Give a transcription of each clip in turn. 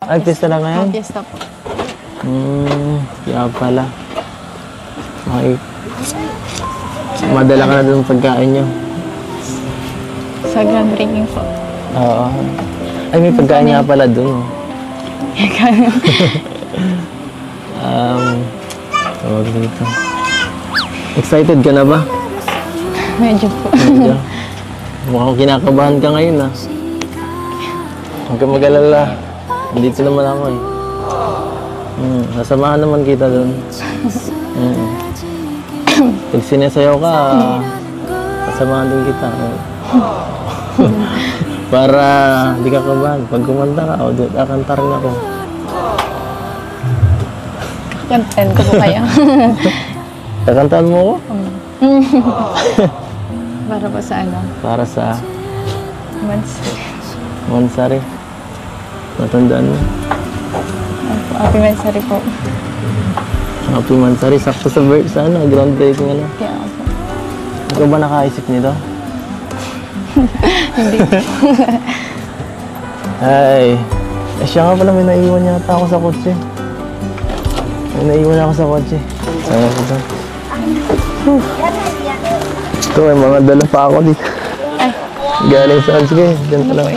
Ay, pista na ngayon? Pista po. Kaya pala. Okay. Madala ka na doon pagkain nyo. Sa grand drinking po. Oo. Ay, may pagkain nga pala doon. Tawag dito. Excited ka na ba? Medyo po. Medyo. Mukhang kinakabahan ka ngayon ah. Huwag kang mag-alala. Dito naman ako eh. Nasamahan naman kita doon. Pag sinasayaw ka, kasamahan din kita. Para di ka kabahan. Pag kumanta ka, kakanta rin ako. Kantahan ko po kayo. Kakantaan mo ako? Para po sa ano? Para sa Mansari. Mansari. Natandaan mo? Happy Mansari po. Happy Mansari. Sakto sa groundbreaking ano. Kaya po. Ikaw ba nakaisip nito? Hindi. Ay. Siya nga pala, may naiwan yata ako sa kotse. May naiwan ako sa kotse. Sayang ko doon. Ito, may mga dala pa ako dito. Ay. Galing sa sige, dyan pala.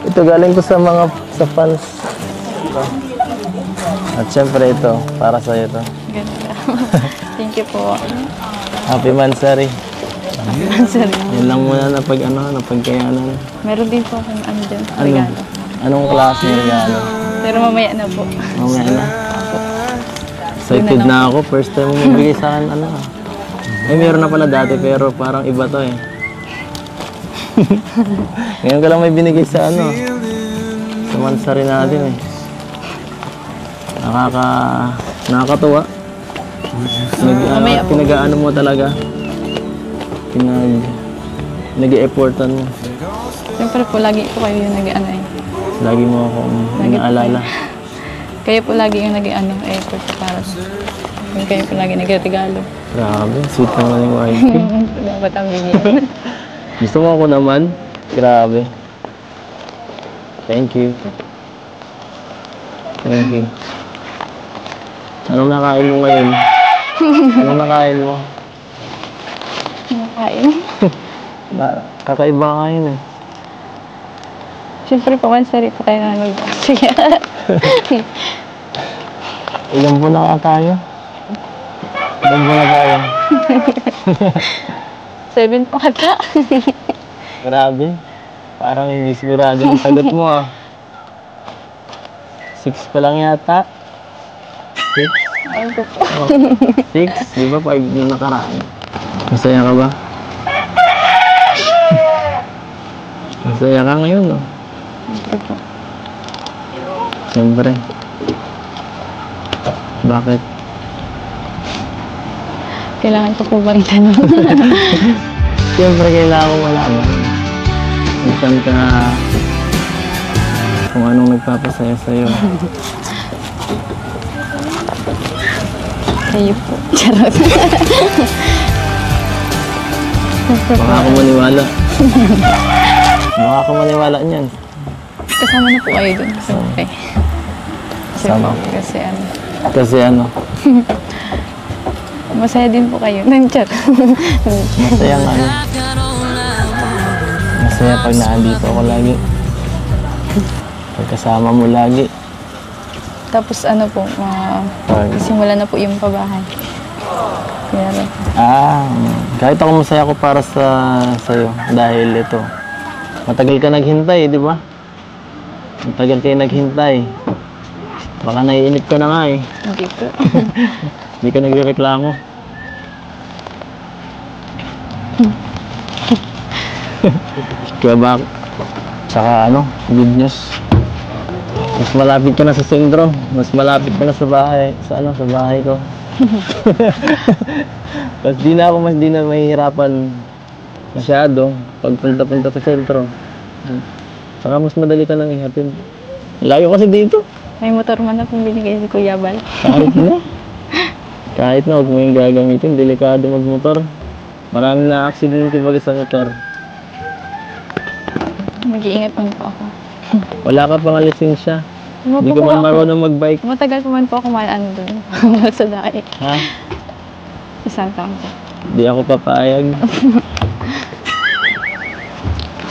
Ito galing ko sa mga fans. At syempre ito, para sa'yo ito. Ganda. Thank you po. Happy Mansari. Happy Mansari. Yan lang muna na pagkayanan. Meron din po akong ano dyan, Ano? regalo. Anong klase ng regalo? Pero mamaya na po. Mamaya na. Excited na ako. First time mo mabigay sa akin, ano. Ay, meron na pala dati, pero parang iba to eh. Ngayon ko lang may binigay sa ano. Sa Mansari natin eh. Nakakatuwa. Pinag-ano mo talaga. Nag-e-effortan mo. Siyempre po, lagi po kayo yung nag-ano eh. Lagi mo akong inaalala. Kayo po lagi yung nag-ano, effort para sa... Yung kayo po lagi nag-regalo. Grabe, sweet naman yung wife. Dapat ang bigyan. Gusto mo ako naman? Grabe. Thank you. Thank you. Anong nakain mo ngayon? Anong nakain mo? Nakain. Kakaiba ka yun eh. Siyempre po, Mansari po tayo na mag-sige. Ilan po na tayo? Ilan po na tayo? 7 po kata. Grabe. Parang inisigurado ang sagot mo ah. 6 pa lang yata. 6? Ayun po po. 6? Di ba 5 na nakaraan? Masaya ka ba? Masaya ka ngayon no? Siyempre po. Siyempre. Bakit? Kailangan ko po bang tanong? Siyempre kailangan ko malaman. Kung ka... Kung anong nagpapasaya sa'yo. Kayo po. Charot. Baka ako maniwala. Baka ako maniwala niyan. Kasama na po kayo dun. Okay. Kasama. Kasi ano. Kasi ano? Masaya din po kayo. Nandiyan. Masaya nga ano. Masaya pag naandito ako lagi. Pagkasama mo lagi. Tapos ano po, simula na po yung pabahay. Kaya rin. Kahit ako masaya ako para sa'yo. Dahil ito. Matagal ka naghintay, di ba? Matagal kayo naghintay. Baka naiinip ka na nga eh. Hindi po. Hindi ka nagreklamo. Kaya ba? Saka ano, good news. Mas malapit ka na sa sentro. Mas malapit ka na sa bahay. Sa bahay ko. Tapos di na mahihirapan masyado pag punta sa sentro. Saka mas madali ka nang ihatid. Layo kasi dito. May motor man na pong binigay si Kuya Bal. Kahit na huwag mo yung gagamitin, delikado magmotor. Marami na aksidente pag sa motor. Mag-iingat lang po ako. Wala ka pang lisensya. Hindi ka man marunong mag-bike. Matagal pa man po ako ano doon. Sa dai. Ha? Isang taon po. Hindi ako papayag.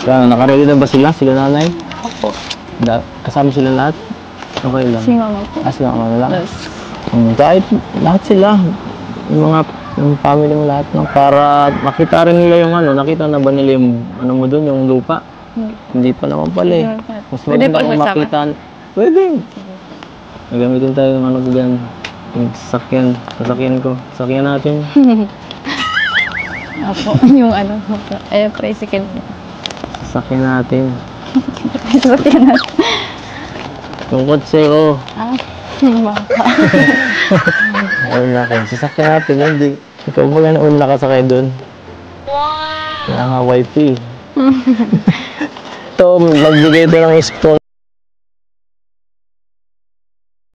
Kaya nakaready na ba sila? Sila nanay? Opo. Kasama sila lahat? Okay lang. Si mama po. Sila mama lang? Yes. Kahit lahat sila. Yung family mo lahat. No? Para makita rin nila yung nakita na ba nila yung mo doon, yung lupa? Hindi pa naman pala eh. Mas Pwede maganda po kung magsama. makita. Pwede. Nagamitin tayo ng dyan. Yung sasakyan ko. Sasakyan natin. Opo. Yung tricycle po. Sasakyan natin. Sasakyan natin. Yung kotse ko. Baka. Ayun na kayo. Sasakyan natin. Hindi. Ikaw ba nga nauna nakasakay doon? Kaya nga wifi. Ito, magbigay ito ng spoon.